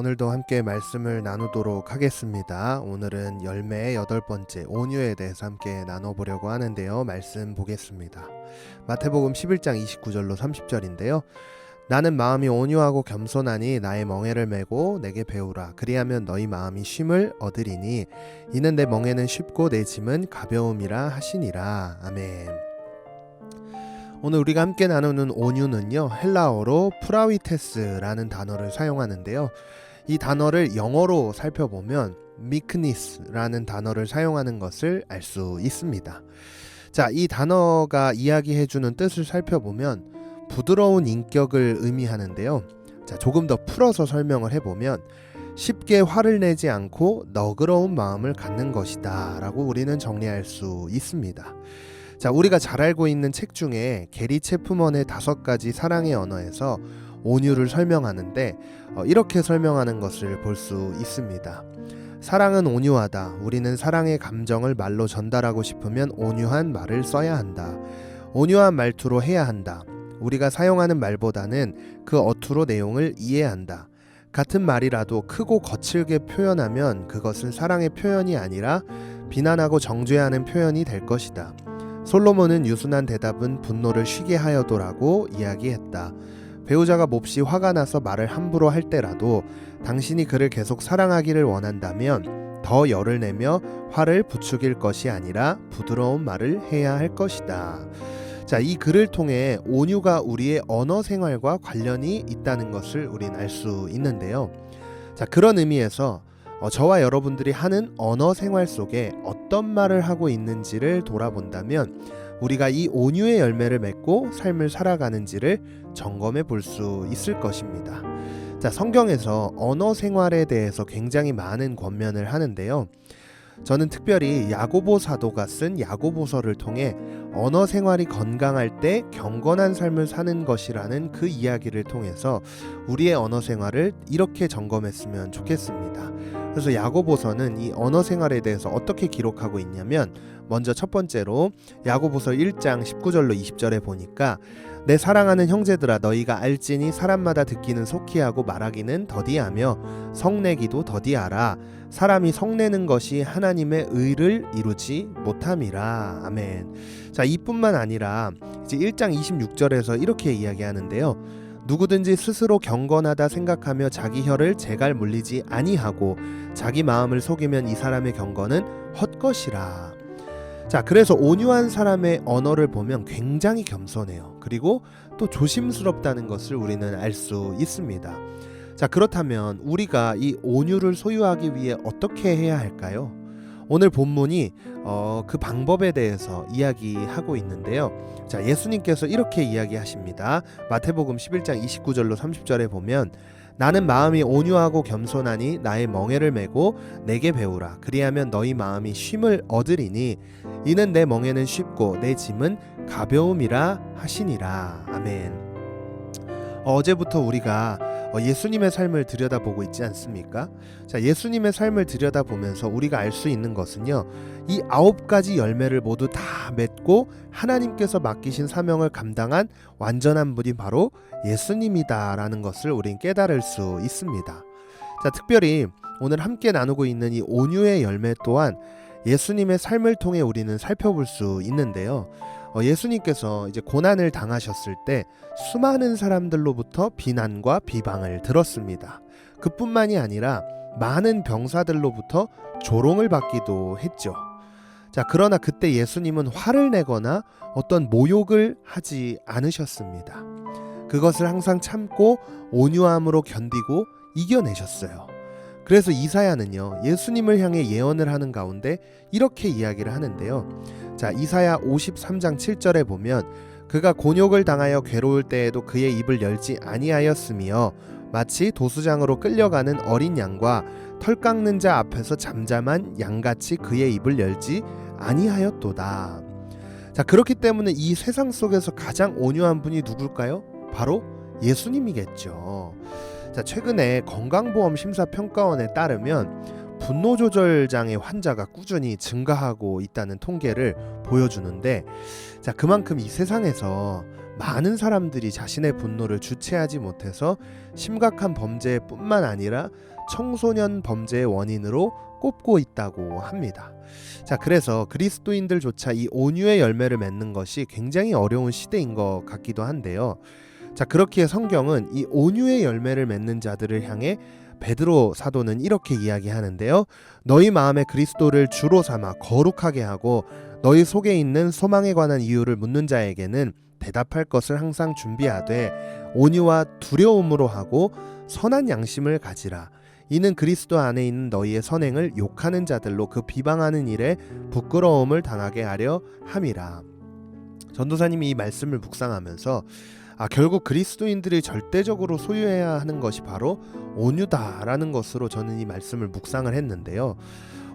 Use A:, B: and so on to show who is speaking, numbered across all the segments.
A: 오늘도 함께 말씀을 나누도록 하겠습니다. 오늘은 열매의 8번째 온유에 대해서 함께 나눠보려고 하는데요. 말씀 보겠습니다. 마태복음 11장 29절로 30절인데요. 나는 마음이 온유하고 겸손하니 나의 멍에를 메고 내게 배우라. 그리하면 너희 마음이 쉼을 얻으리니 이는 내 멍에는 쉽고 내 짐은 가벼움이라 하시니라. 아멘. 오늘 우리가 함께 나누는 온유는요, 헬라어로 프라위테스라는 단어를 사용하는데요. 이 단어를 영어로 살펴보면 meekness라는 단어를 사용하는 것을 알 수 있습니다. 자, 이 단어가 이야기해주는 뜻을 살펴보면 부드러운 인격을 의미하는데요. 자, 조금 더 풀어서 설명을 해보면 쉽게 화를 내지 않고 너그러운 마음을 갖는 것이다 라고 우리는 정리할 수 있습니다. 자, 우리가 잘 알고 있는 책 중에 게리 체프먼의 5가지 사랑의 언어에서 온유를 설명하는데 이렇게 설명하는 것을 볼 수 있습니다. 사랑은 온유하다. 우리는 사랑의 감정을 말로 전달하고 싶으면 온유한 말을 써야 한다. 온유한 말투로 해야 한다. 우리가 사용하는 말보다는 그 어투로 내용을 이해한다. 같은 말이라도 크고 거칠게 표현하면 그것은 사랑의 표현이 아니라 비난하고 정죄하는 표현이 될 것이다. 솔로몬은 유순한 대답은 분노를 쉬게 하여도라고 이야기했다. 배우자가 몹시 화가 나서 말을 함부로 할 때라도 당신이 그를 계속 사랑하기를 원한다면 더 열을 내며 화를 부추길 것이 아니라 부드러운 말을 해야 할 것이다. 자, 이 글을 통해 온유가 우리의 언어 생활과 관련이 있다는 것을 우린 알 수 있는데요. 자, 그런 의미에서 저와 여러분들이 하는 언어 생활 속에 어떤 말을 하고 있는지를 돌아본다면 우리가 이 온유의 열매를 맺고 삶을 살아가는지를 점검해 볼 수 있을 것입니다. 자, 성경에서 언어 생활에 대해서 굉장히 많은 권면을 하는데요. 저는 특별히 야고보 사도가 쓴 야고보서를 통해 언어 생활이 건강할 때 경건한 삶을 사는 것이라는 그 이야기를 통해서 우리의 언어 생활을 이렇게 점검했으면 좋겠습니다. 그래서 야고보서는 이 언어 생활에 대해서 어떻게 기록하고 있냐면, 먼저 첫 번째로 야고보서 1장 19절로 20절에 보니까 내 사랑하는 형제들아, 너희가 알지니 사람마다 듣기는 속히 하고 말하기는 더디하며 성내기도 더디하라. 사람이 성내는 것이 하나님의 의를 이루지 못함이라. 아멘. 자, 이뿐만 아니라 이제 1장 26절에서 이렇게 이야기하는데요. 누구든지 스스로 경건하다 생각하며 자기 혀를 제갈 물리지 아니하고 자기 마음을 속이면 이 사람의 경건은 헛것이라. 자, 그래서 온유한 사람의 언어를 보면 굉장히 겸손해요. 그리고 또 조심스럽다는 것을 우리는 알 수 있습니다. 자, 그렇다면 우리가 이 온유를 소유하기 위해 어떻게 해야 할까요? 오늘 본문이 그 방법에 대해서 이야기하고 있는데요. 자, 예수님께서 이렇게 이야기하십니다. 마태복음 11장 29절로 30절에 보면 나는 마음이 온유하고 겸손하니 나의 멍에를 메고 내게 배우라. 그리하면 너희 마음이 쉼을 얻으리니 이는 내 멍에는 쉽고 내 짐은 가벼움이라 하시니라. 아멘. 어제부터 우리가 예수님의 삶을 들여다보고 있지 않습니까? 자, 예수님의 삶을 들여다보면서 우리가 알 수 있는 것은요, 이 9가지 열매를 모두 다 맺고 하나님께서 맡기신 사명을 감당한 완전한 분이 바로 예수님이다라는 것을 우린 깨달을 수 있습니다. 자, 특별히 오늘 함께 나누고 있는 이 온유의 열매 또한 예수님의 삶을 통해 우리는 살펴볼 수 있는데요. 예수님께서 이제 고난을 당하셨을 때 수많은 사람들로부터 비난과 비방을 들었습니다. 그뿐만이 아니라 많은 병사들로부터 조롱을 받기도 했죠. 자, 그러나 그때 예수님은 화를 내거나 어떤 모욕을 하지 않으셨습니다. 그것을 항상 참고 온유함으로 견디고 이겨내셨어요. 그래서 이사야는요, 예수님을 향해 예언을 하는 가운데 이렇게 이야기를 하는데요. 자, 이사야 53장 7절에 보면 그가 곤욕을 당하여 괴로울 때에도 그의 입을 열지 아니하였으며 마치 도수장으로 끌려가는 어린 양과 털 깎는 자 앞에서 잠잠한 양같이 그의 입을 열지 아니하였도다. 자, 그렇기 때문에 이 세상 속에서 가장 온유한 분이 누굴까요? 바로 예수님이겠죠. 자, 최근에 건강보험심사평가원에 따르면 분노조절장애 환자가 꾸준히 증가하고 있다는 통계를 보여주는데, 자, 그만큼 이 세상에서 많은 사람들이 자신의 분노를 주체하지 못해서 심각한 범죄뿐만 아니라 청소년 범죄의 원인으로 꼽고 있다고 합니다. 자, 그래서 그리스도인들조차 이 온유의 열매를 맺는 것이 굉장히 어려운 시대인 것 같기도 한데요. 자, 그렇기에 성경은 이 온유의 열매를 맺는 자들을 향해 베드로 사도는 이렇게 이야기하는데요. 너희 마음에 그리스도를 주로 삼아 거룩하게 하고 너희 속에 있는 소망에 관한 이유를 묻는 자에게는 대답할 것을 항상 준비하되 온유와 두려움으로 하고 선한 양심을 가지라. 이는 그리스도 안에 있는 너희의 선행을 욕하는 자들로 그 비방하는 일에 부끄러움을 당하게 하려 함이라. 전도사님이 이 말씀을 묵상하면서 결국 그리스도인들이 절대적으로 소유해야 하는 것이 바로 온유다라는 것으로 저는 이 말씀을 묵상을 했는데요.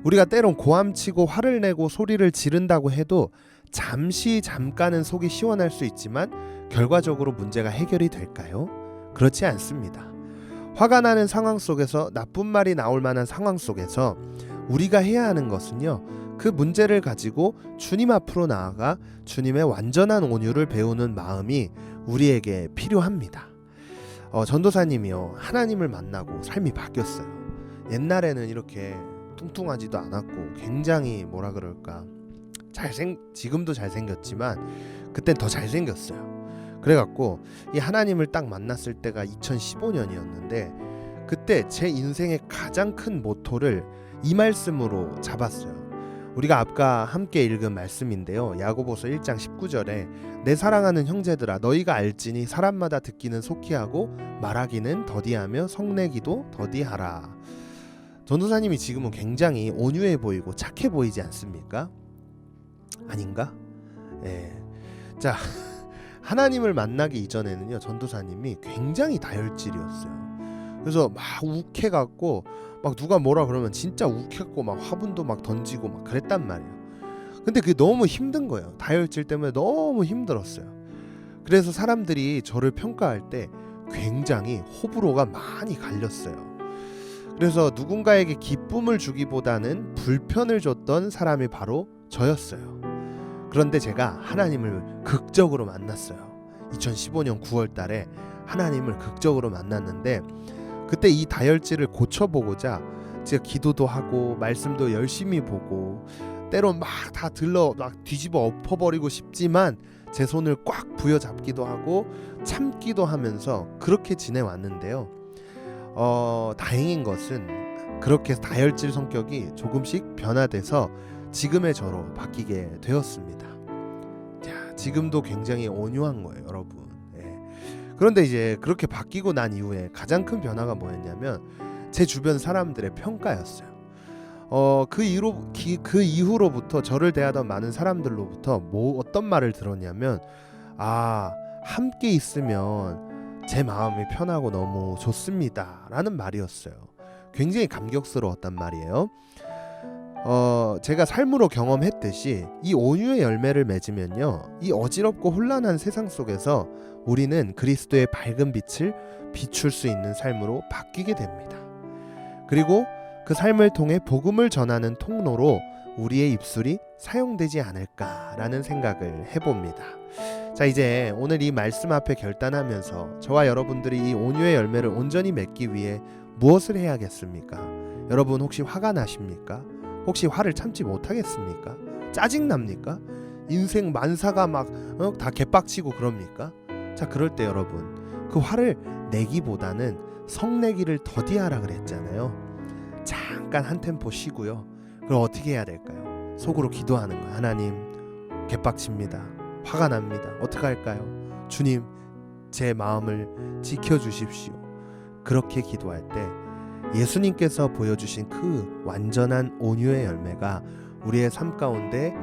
A: 우리가 때론 고함치고 화를 내고 소리를 지른다고 해도 잠깐은 속이 시원할 수 있지만 결과적으로 문제가 해결이 될까요? 그렇지 않습니다. 화가 나는 상황 속에서, 나쁜 말이 나올 만한 상황 속에서 우리가 해야 하는 것은요, 그 문제를 가지고 주님 앞으로 나아가 주님의 완전한 온유를 배우는 마음이 우리에게 필요합니다. 전도사님이요, 하나님을 만나고 삶이 바뀌었어요. 옛날에는 이렇게 뚱뚱하지도 않았고 굉장히 뭐라 그럴까, 지금도 잘생겼지만 그땐 더 잘생겼어요. 그래갖고 이 하나님을 딱 만났을 때가 2015년이었는데 그때 제 인생의 가장 큰 모토를 이 말씀으로 잡았어요. 우리가 아까 함께 읽은 말씀인데요. 야고보서 1장 19절에 내 사랑하는 형제들아 너희가 알지니 사람마다 듣기는 속히 하고 말하기는 더디하며 성내기도 더디하라. 전도사님이 지금은 굉장히 온유해 보이고 착해 보이지 않습니까? 아닌가? 예. 자, 하나님을 만나기 이전에는요, 전도사님이 굉장히 다혈질이었어요. 그래서 막 욱해갖고 막 누가 뭐라 그러면 진짜 욱했고 막 화분도 막 던지고 막 그랬단 말이에요. 근데 그게 너무 힘든 거예요. 다혈질 때문에 너무 힘들었어요. 그래서 사람들이 저를 평가할 때 굉장히 호불호가 많이 갈렸어요. 그래서 누군가에게 기쁨을 주기보다는 불편을 줬던 사람이 바로 저였어요. 그런데 제가 하나님을 극적으로 만났어요. 2015년 9월 달에 하나님을 극적으로 만났는데 그때 이 다혈질을 고쳐보고자 제가 기도도 하고 말씀도 열심히 보고 때론 막 다 막 뒤집어 엎어버리고 싶지만 제 손을 꽉 부여잡기도 하고 참기도 하면서 그렇게 지내왔는데요. 다행인 것은 그렇게 다혈질 성격이 조금씩 변화돼서 지금의 저로 바뀌게 되었습니다. 자, 지금도 굉장히 온유한 거예요, 여러분. 그런데 이제 그렇게 바뀌고 난 이후에 가장 큰 변화가 뭐였냐면 제 주변 사람들의 평가였어요. 그 이후로부터 저를 대하던 많은 사람들로부터 어떤 말을 들었냐면 함께 있으면 제 마음이 편하고 너무 좋습니다 라는 말이었어요. 굉장히 감격스러웠단 말이에요. 제가 삶으로 경험했듯이 이 온유의 열매를 맺으면요, 이 어지럽고 혼란한 세상 속에서 우리는 그리스도의 밝은 빛을 비출 수 있는 삶으로 바뀌게 됩니다. 그리고 그 삶을 통해 복음을 전하는 통로로 우리의 입술이 사용되지 않을까라는 생각을 해봅니다. 자, 이제 오늘 이 말씀 앞에 결단하면서 저와 여러분들이 이 온유의 열매를 온전히 맺기 위해 무엇을 해야겠습니까? 여러분 혹시 화가 나십니까? 혹시 화를 참지 못하겠습니까? 짜증납니까? 인생 만사가 막 다 개빡치고 그럽니까? 자, 그럴 때 여러분 그 화를 내기보다는 성내기를 더디하라 그랬잖아요. 잠깐 한 템포 쉬고요. 그럼 어떻게 해야 될까요? 속으로 기도하는 거예요. 하나님, 개빡칩니다. 화가 납니다. 어떻게 할까요? 주님, 제 마음을 지켜주십시오. 그렇게 기도할 때 예수님께서 보여주신 그 완전한 온유의 열매가 우리의 삶 가운데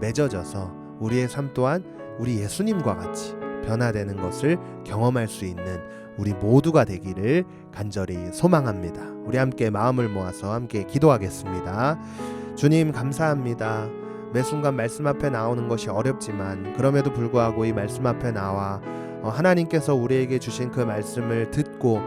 A: 맺어져서 우리의 삶 또한 우리 예수님과 같이 변화되는 것을 경험할 수 있는 우리 모두가 되기를 간절히 소망합니다. 우리 함께 마음을 모아서 함께 기도하겠습니다. 주님, 감사합니다. 매 순간 말씀 앞에 나오는 것이 어렵지만 그럼에도 불구하고 이 말씀 앞에 나와 하나님께서 우리에게 주신 그 말씀을 듣고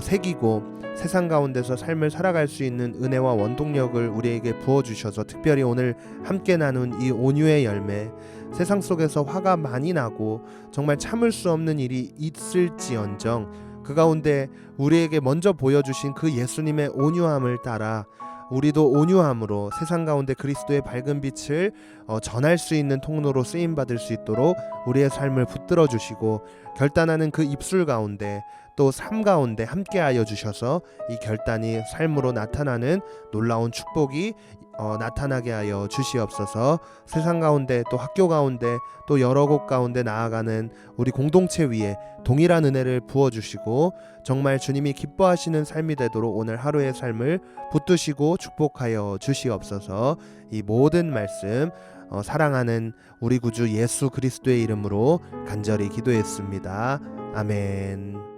A: 새기고 세상 가운데서 삶을 살아갈 수 있는 은혜와 원동력을 우리에게 부어주셔서 특별히 오늘 함께 나눈 이 온유의 열매, 세상 속에서 화가 많이 나고 정말 참을 수 없는 일이 있을지언정 그 가운데 우리에게 먼저 보여주신 그 예수님의 온유함을 따라 우리도 온유함으로 세상 가운데 그리스도의 밝은 빛을 전할 수 있는 통로로 쓰임받을 수 있도록 우리의 삶을 붙들어 주시고 결단하는 그 입술 가운데 또 삶 가운데 함께하여 주셔서 이 결단이 삶으로 나타나는 놀라운 축복이 나타나게 하여 주시옵소서. 세상 가운데 또 학교 가운데 또 여러 곳 가운데 나아가는 우리 공동체 위에 동일한 은혜를 부어주시고 정말 주님이 기뻐하시는 삶이 되도록 오늘 하루의 삶을 붙드시고 축복하여 주시옵소서. 이 모든 말씀 사랑하는 우리 구주 예수 그리스도의 이름으로 간절히 기도했습니다. 아멘.